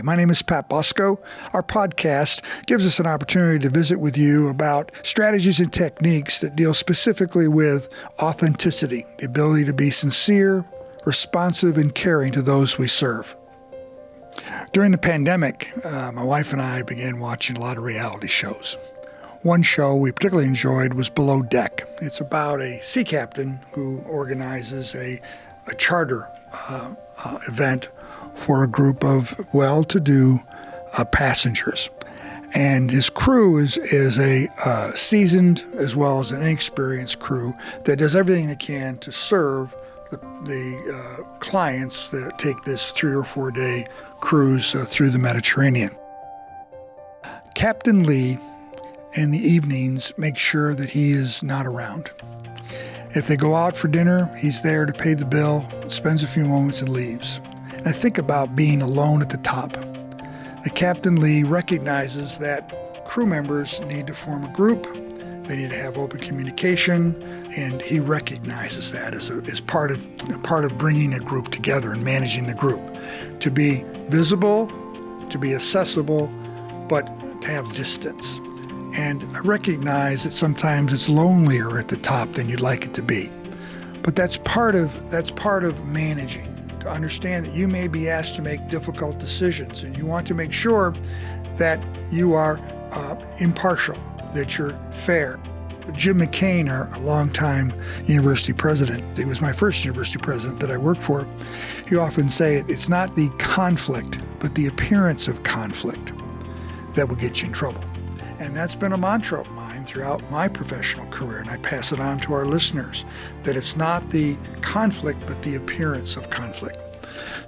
My name is Pat Bosco. Our podcast gives us an opportunity to visit with you about strategies and techniques that deal specifically with authenticity, the ability to be sincere, responsive, and caring to those we serve. During the pandemic, my wife and I began watching a lot of reality shows. One show we particularly enjoyed was Below Deck. It's about a sea captain who organizes a charter event for a group of well-to-do passengers. And his crew is a seasoned as well as an inexperienced crew that does everything they can to serve the clients that take this 3 or 4 day cruise through the Mediterranean. Captain Lee, in the evenings, makes sure that he is not around. If they go out for dinner, he's there to pay the bill, spends a few moments and leaves. And I think about being alone at the top. The Captain Lee recognizes that crew members need to form a group, they need to have open communication, and he recognizes that as part of bringing a group together and managing the group. To be visible, to be accessible, but to have distance. And I recognize that sometimes it's lonelier at the top than you'd like it to be. But that's part of managing. To understand that you may be asked to make difficult decisions, and you want to make sure that you are impartial, that you're fair. Jim McCain, our longtime university president, he was my first university president that I worked for, he often say it's not the conflict, but the appearance of conflict that will get you in trouble. And that's been a mantra of mine throughout my professional career, and I pass it on to our listeners, that it's not the conflict, but the appearance of conflict.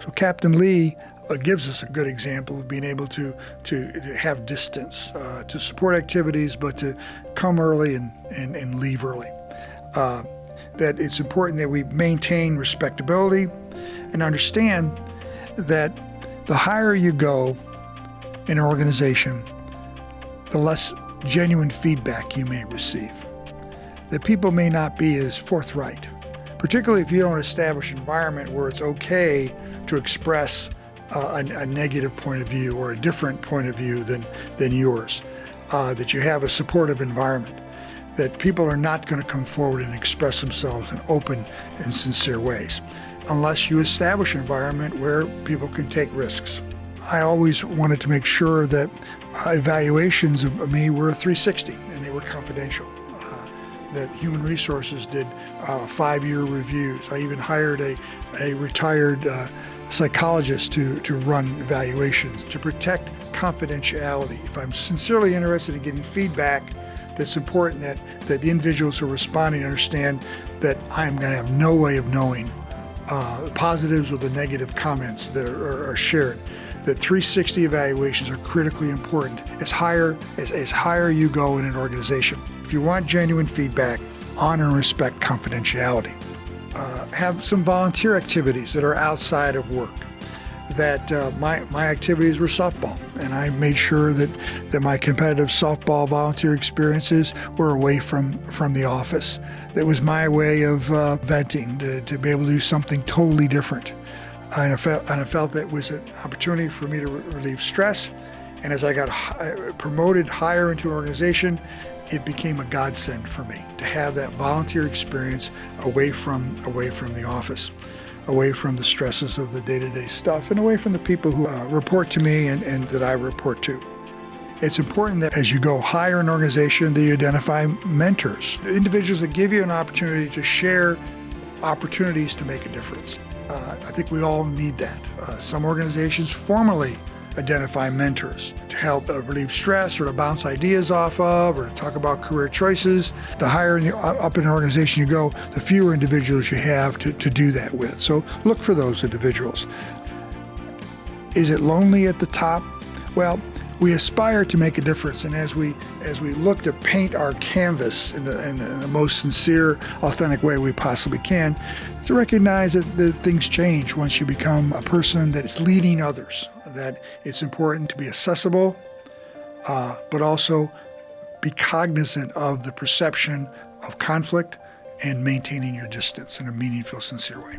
So Captain Lee gives us a good example of being able to have distance, to support activities, but to come early and leave early. That it's important that we maintain respectability and understand that the higher you go in an organization, the less genuine feedback you may receive. That people may not be as forthright, particularly if you don't establish an environment where it's okay to express a negative point of view or a different point of view than yours. That you have a supportive environment, that people are not going to come forward and express themselves in open and sincere ways, unless you establish an environment where people can take risks. I always wanted to make sure that evaluations of me were 360 and they were confidential. That Human Resources did 5-year reviews. I even hired a retired psychologist to run evaluations to protect confidentiality. If I'm sincerely interested in getting feedback, that's important that the individuals who are responding understand that I'm going to have no way of knowing the positives or the negative comments that are shared. That 360 evaluations are critically important as higher you go in an organization. If you want genuine feedback, honor and respect confidentiality. Have some volunteer activities that are outside of work. That my activities were softball, and I made sure that my competitive softball volunteer experiences were away from the office. That was my way of venting, to be able to do something totally different. And I felt that was an opportunity for me to relieve stress. And as I got promoted higher into an organization, it became a godsend for me to have that volunteer experience away from the office, away from the stresses of the day-to-day stuff, and away from the people who report to me and that I report to. It's important that as you go higher in an organization, that you identify mentors, individuals that give you an opportunity to share opportunities to make a difference. I think we all need that. Some organizations formally identify mentors to help relieve stress or to bounce ideas off of or to talk about career choices. The higher up in an organization you go, the fewer individuals you have to do that with. So look for those individuals. Is it lonely at the top? Well, we aspire to make a difference, and as we look to paint our canvas in the most sincere, authentic way we possibly can, to recognize that things change once you become a person that is leading others, that it's important to be accessible, but also be cognizant of the perception of conflict and maintaining your distance in a meaningful, sincere way.